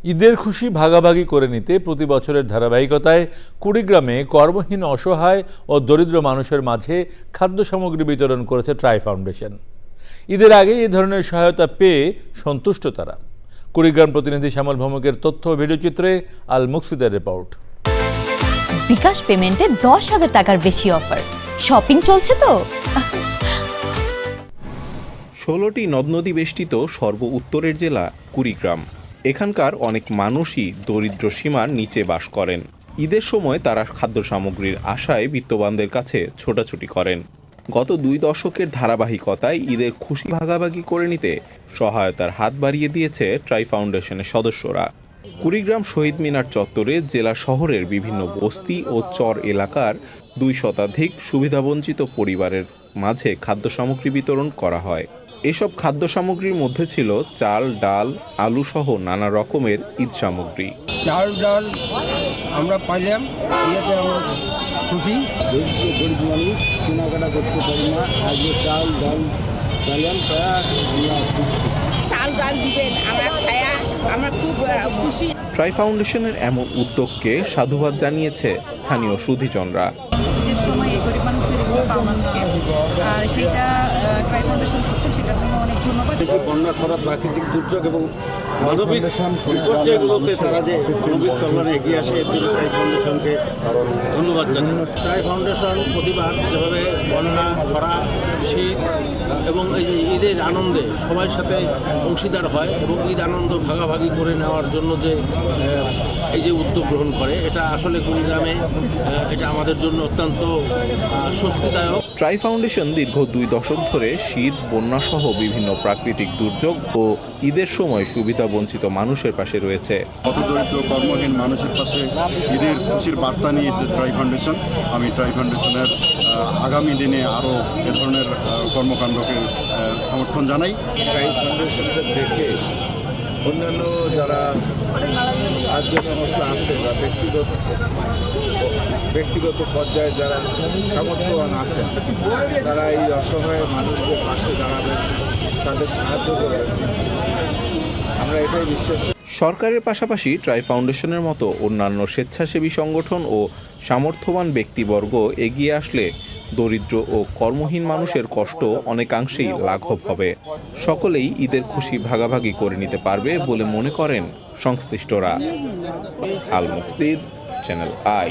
ঈদের খুশি ভাগাভাগি করে নিতে প্রতি বছরের ধারাবাহিকতায় কুড়িগ্রামে কর্মহীন অসহায় ও দরিদ্র মানুষের মাঝে খাদ্য সামগ্রী বিতরণ করেছে ট্রাই ফাউন্ডেশন। ঈদের আগে এই ধরনের সহায়তা পেয়ে সন্তুষ্ট তারা। কুড়িগ্রাম প্রতিনিধি শ্যামল ভৌমিকের তথ্য ও ভিডিওচিত্রে আল মুকসিদের রিপোর্ট। বিকাশ পেমেন্টে 10,000 টাকার বেশি অফার, শপিং চলছে তো। 16টি নদ নদী বেষ্টিত সর্ব উত্তরের জেলা কুড়িগ্রাম। এখানকার অনেক মানুষই দরিদ্র সীমার নিচে বাস করেন। ঈদের সময় তারা খাদ্য সামগ্রীর আশায় বিত্তবানদের কাছে ছোটাছুটি করেন। গত 2 দশকের ধারাবাহিকতায় ঈদের খুশি ভাগাভাগি করে নিতে সহায়তার হাত বাড়িয়ে দিয়েছে ট্রাই ফাউন্ডেশনের সদস্যরা। কুড়িগ্রাম শহীদ মিনার চত্বরে জেলা শহরের বিভিন্ন বস্তি ও চর এলাকার 2 শতাধিক সুবিধাবঞ্চিত পরিবারের মাঝে খাদ্য সামগ্রী বিতরণ করা হয়। এসব খাদ্য সামগ্রীর মধ্যে ছিল চাল, ডাল, আলু সহ নানা রকমের ঈদ সামগ্রী। চাল ডাল আমরা পাইলাম, ইয়েতে আমরা খুশি। গরিব মানুষ কেনাকাটা করতে পারি না, আজকে চাল ডাল পাইলাম, চাল ডাল দিবেন, আমরা খায়া আমরা খুব খুশি। ট্রাই ফাউন্ডেশনের এমন উদ্যোগকে সাধুবাদ জানিয়েছে স্থানীয় সুধীজনরা। ঈদের সময় এই গরিব মানুষদের এগুলো পাওনা থাকে, আর সেইটা ট্রাই ফাউন্ডেশন করছে, সেটার জন্য অনেক ধন্যবাদ। বন্যা, খরা, প্রাকৃতিক দুর্যোগ এবং মানবিক বিপর্যয়গুলোতে তারা যে মানবিক কল্যাণে এগিয়ে আসে, এর জন্য ট্রাই ফাউন্ডেশনকে ধন্যবাদ জানাই। ট্রাই ফাউন্ডেশন প্রতিবার যেভাবে বন্যা, খরা, শীত এবং এই যে ঈদের আনন্দে সবার সাথে অংশীদার হয় এবং ঈদ আনন্দ ভাগাভাগি করে নেওয়ার জন্য যে এই যে উদ্যোগ গ্রহণ করে, এটা আসলে কুড়িগ্রামে এটা আমাদের জন্য অত্যন্ত স্বস্তিদায়ক। ট্রাই ফাউন্ডেশন দীর্ঘ 2 দশক ধরে শীত, বন্যা সহ বিভিন্ন প্রাকৃতিক দুর্যোগ ও ঈদের সময় সুবিধা বঞ্চিত মানুষের পাশে রয়েছে। হতদরিদ্র কর্মহীন মানুষের পাশে ঈদের খুশির বার্তা নিয়ে এসেছে ট্রাই ফাউন্ডেশন। আমি ট্রাই ফাউন্ডেশনের আগামী দিনে আরও এ ধরনের কর্মকাণ্ডকে সমর্থন জানাই। ট্রাই ফাউন্ডেশনকে দেখে অন্যান্য যারা সাহায্য সংস্থা আছে বা ব্যক্তিগত পর্যায়ে যারা সামর্থ্যবান আছেন, তারা এই অসহায় মানুষদের পাশে দাঁড়াবেন, তাদের সাহায্য করবেন, আমরা এটাই বিশ্বাস করি। সরকারের পাশাপাশি ট্রাই ফাউন্ডেশনের মতো অন্যান্য স্বেচ্ছাসেবী সংগঠন ও সামর্থ্যবান ব্যক্তিবর্গ এগিয়ে আসলে দরিদ্র ও কর্মহীন মানুষের কষ্ট অনেকাংশেই লাঘব হবে। সকলেই ঈদের খুশি ভাগাভাগি করে নিতে পারবে বলে মনে করেন সংশ্লিষ্টরা। আল মুকসিদ, চ্যানেল আই।